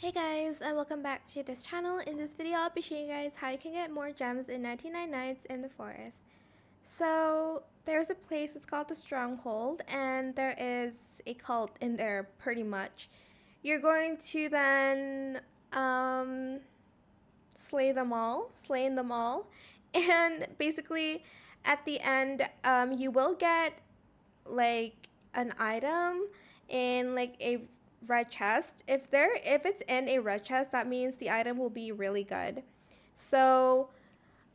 Hey guys, and welcome back to this channel. In this video, I'll be showing you guys how you can get more gems in 99 Nights in the Forest. So, there's a place, it's called the Stronghold, and there is a cult in there pretty much. You're going to then slaying them all, and basically at the end, you will get like an item in like a red chest. If it's in a red chest, that means the item will be really good. So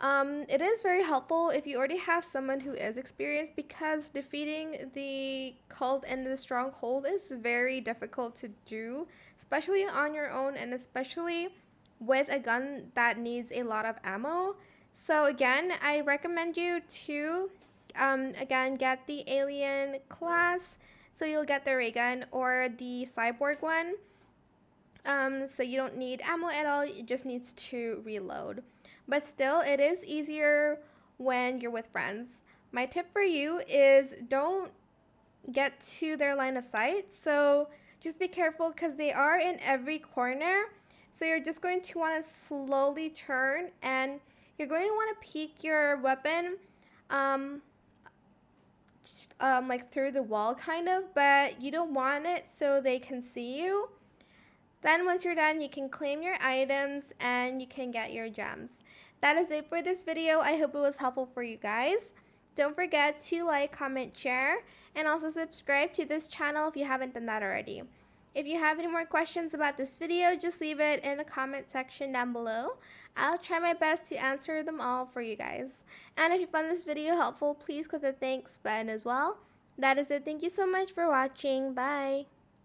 it is very helpful if you already have someone who is experienced, because defeating the cult and the stronghold is very difficult to do, especially on your own and especially with a gun that needs a lot of ammo. So again, I recommend you to again get the alien class, so you'll get the ray gun or the cyborg one. So you don't need ammo at all, it just needs to reload. But still, it is easier when you're with friends. My tip for you is don't get to their line of sight. So just be careful because they are in every corner. So you're just going to want to slowly turn, and you're going to want to peek your weapon um, like through the wall kind of, but you don't want it so they can see you. Then once you're done, you can claim your items and you can get your gems. That is it for this video. I hope it was helpful for you guys. Don't forget to like, comment, share, and also subscribe to this channel if you haven't done that already. If you have any more questions about this video, just leave it in the comment section down below. I'll try my best to answer them all for you guys. And if you found this video helpful, please click the thanks button as well. That is it. Thank you so much for watching. Bye.